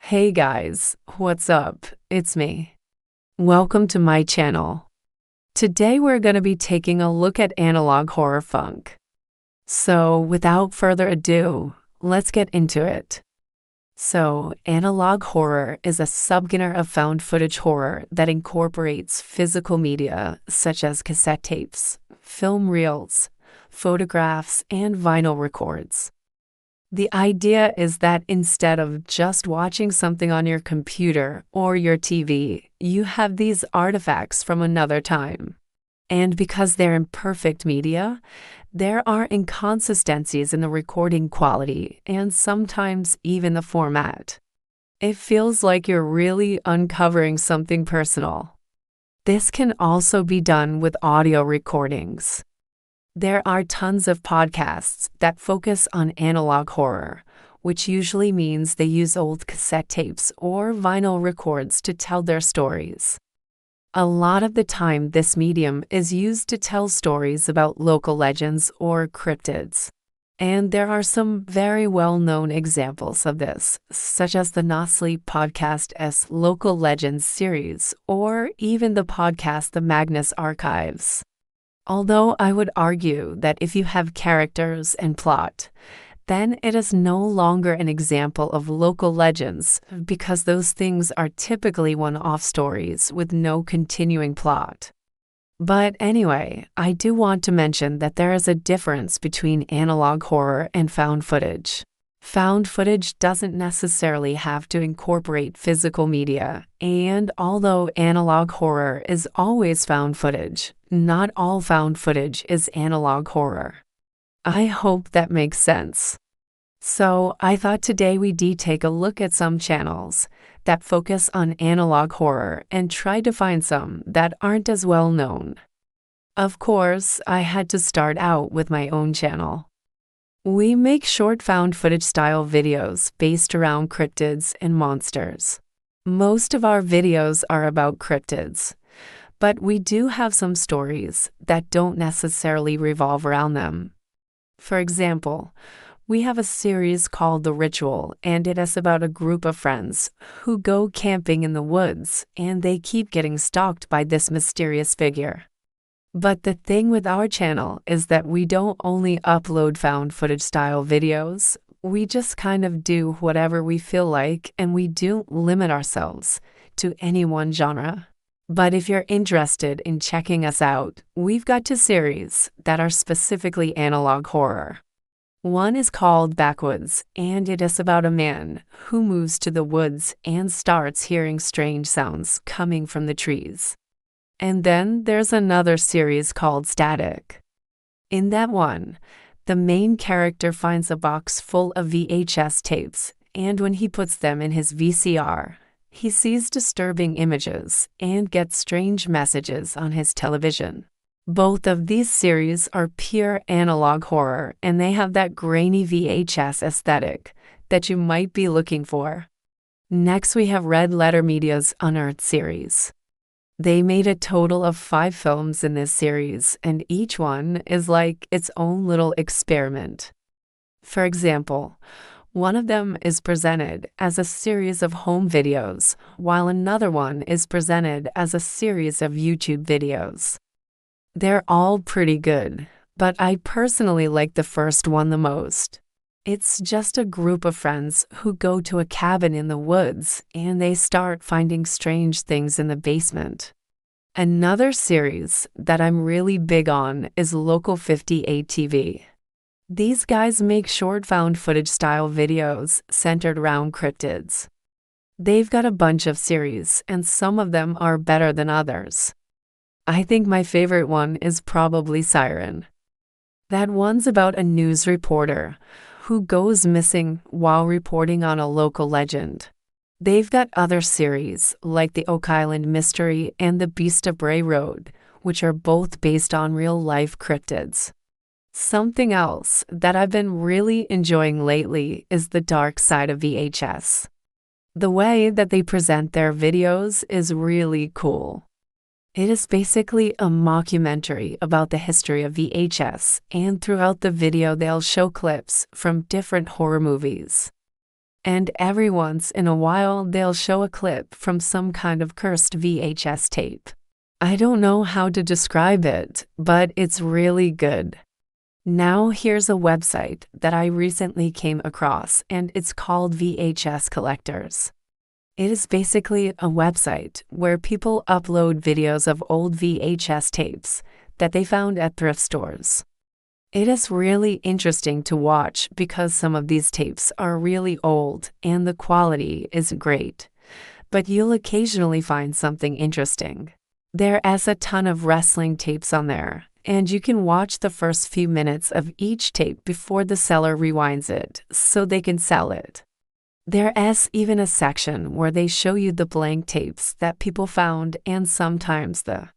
Hey guys, what's up? It's me. Welcome to my channel. Today we're going to be taking a look at analog horror funk. So without further ado, let's get into it. So analog horror is a subgenre of found footage horror that incorporates physical media such as cassette tapes, film reels, photographs, and vinyl records. The idea is that instead of just watching something on your computer or your TV, you have these artifacts from another time. And because they're imperfect media, there are inconsistencies in the recording quality and sometimes even the format. It feels like you're really uncovering something personal. This can also be done with audio recordings. There are tons of podcasts that focus on analog horror, which usually means they use old cassette tapes or vinyl records to tell their stories. A lot of the time, this medium is used to tell stories about local legends or cryptids. And there are some very well-known examples of this, such as the No Sleep Podcast's Local Legends series, or even the podcast The Magnus Archives. Although I would argue that if you have characters and plot, then it is no longer an example of local legends because those things are typically one-off stories with no continuing plot. But anyway, I do want to mention that there is a difference between analog horror and found footage. Found footage doesn't necessarily have to incorporate physical media, and although analog horror is always found footage, not all found footage is analog horror. I hope that makes sense. So I thought today we'd take a look at some channels that focus on analog horror and try to find some that aren't as well known. Of course, I had to start out with my own channel. We make short found footage style videos based around cryptids and monsters. Most of our videos are about cryptids, but we do have some stories that don't necessarily revolve around them. For example, we have a series called The Ritual, and it is about a group of friends who go camping in the woods, and they keep getting stalked by this mysterious figure. But the thing with our channel is that we don't only upload found footage style videos, we just kind of do whatever we feel like, and we don't limit ourselves to any one genre. But if you're interested in checking us out, we've got two series that are specifically analog horror. One is called Backwoods, and it is about a man who moves to the woods and starts hearing strange sounds coming from the trees. And then there's another series called Static. In that one, the main character finds a box full of VHS tapes, and when he puts them in his VCR, he sees disturbing images and gets strange messages on his television. Both of these series are pure analog horror, and they have that grainy VHS aesthetic that you might be looking for. Next, we have Red Letter Media's Unearthed series. They made a total of 5 films in this series, and each one is like its own little experiment. For example, one of them is presented as a series of home videos, while another one is presented as a series of YouTube videos. They're all pretty good, but I personally like the first one the most. It's just a group of friends who go to a cabin in the woods and they start finding strange things in the basement. Another series that I'm really big on is Local 58 TV. These guys make short found footage style videos centered around cryptids. They've got a bunch of series, and some of them are better than others. I think my favorite one is probably Siren. That one's about a news reporter who goes missing while reporting on a local legend. They've got other series like the Oak Island Mystery and the Beast of Bray Road, which are both based on real-life cryptids. Something else that I've been really enjoying lately is the dark side of VHS. The way that they present their videos is really cool. It is basically a mockumentary about the history of VHS, and throughout the video they'll show clips from different horror movies. And every once in a while, they'll show a clip from some kind of cursed VHS tape. I don't know how to describe it, but it's really good. Now here's a website that I recently came across, and it's called VHS Collectors. It is basically a website where people upload videos of old VHS tapes that they found at thrift stores. It is really interesting to watch because some of these tapes are really old and the quality isn't great, but you'll occasionally find something interesting. There is a ton of wrestling tapes on there, and you can watch the first few minutes of each tape before the seller rewinds it so they can sell it. There is even a section where they show you the blank tapes that people found, and sometimes the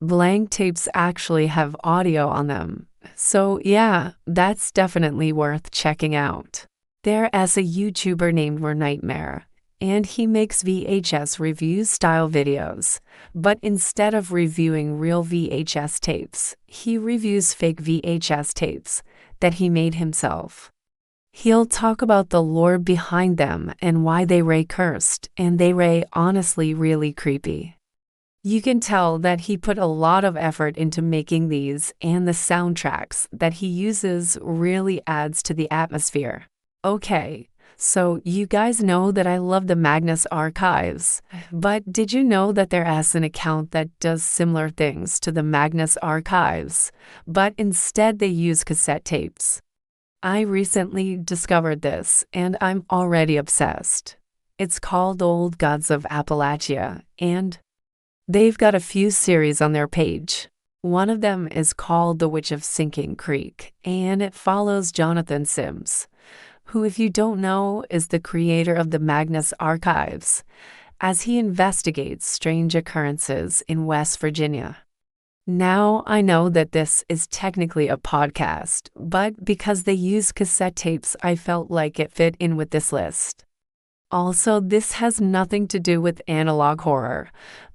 blank tapes actually have audio on them. So yeah, that's definitely worth checking out. There is a YouTuber named Nightmare, and he makes VHS review style videos, but instead of reviewing real VHS tapes, he reviews fake VHS tapes that he made himself. He'll talk about the lore behind them and why they were cursed, and they were honestly really creepy. You can tell that he put a lot of effort into making these, and the soundtracks that he uses really adds to the atmosphere. Okay, so you guys know that I love the Magnus Archives, but did you know that there is an account that does similar things to the Magnus Archives, but instead they use cassette tapes? I recently discovered this, and I'm already obsessed. It's called Old Gods of Appalachia, and they've got a few series on their page. One of them is called The Witch of Sinking Creek, and it follows Jonathan Sims, who, if you don't know, is the creator of the Magnus Archives, as he investigates strange occurrences in West Virginia. Now I know that this is technically a podcast, but because they use cassette tapes, I felt like it fit in with this list. Also, this has nothing to do with analog horror,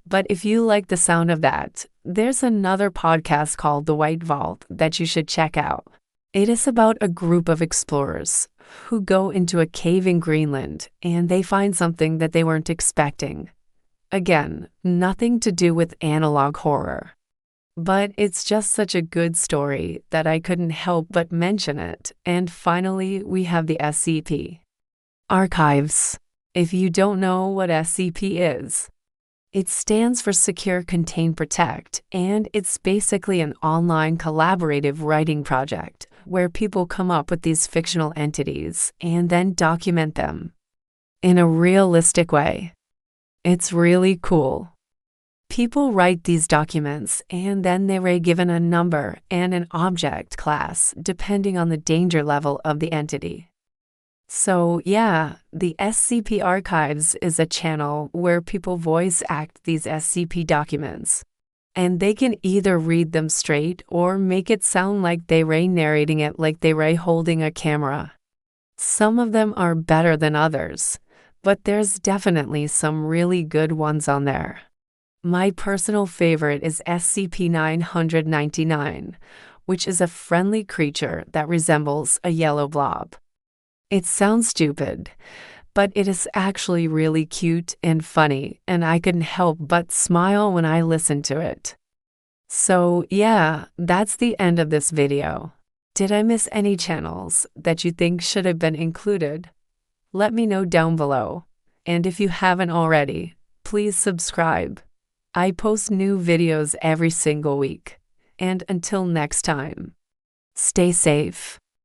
but if you like the sound of that, there's another podcast called The White Vault that you should check out. It is about a group of explorers who go into a cave in Greenland and they find something that they weren't expecting. Again, nothing to do with analog horror. But it's just such a good story that I couldn't help but mention it. And finally, we have the SCP Archives. If you don't know what SCP is, it stands for Secure, Contain, Protect, and it's basically an online collaborative writing project where people come up with these fictional entities and then document them in a realistic way. It's really cool. People write these documents and then they were given a number and an object class depending on the danger level of the entity. So yeah, the SCP Archives is a channel where people voice act these SCP documents. And they can either read them straight or make it sound like they were narrating it like they were holding a camera. Some of them are better than others, but there's definitely some really good ones on there. My personal favorite is SCP-999, which is a friendly creature that resembles a yellow blob. It sounds stupid, but it is actually really cute and funny, and I couldn't help but smile when I listened to it. So yeah, that's the end of this video. Did I miss any channels that you think should have been included? Let me know down below. And if you haven't already, please subscribe. I post new videos every single week. And until next time, stay safe.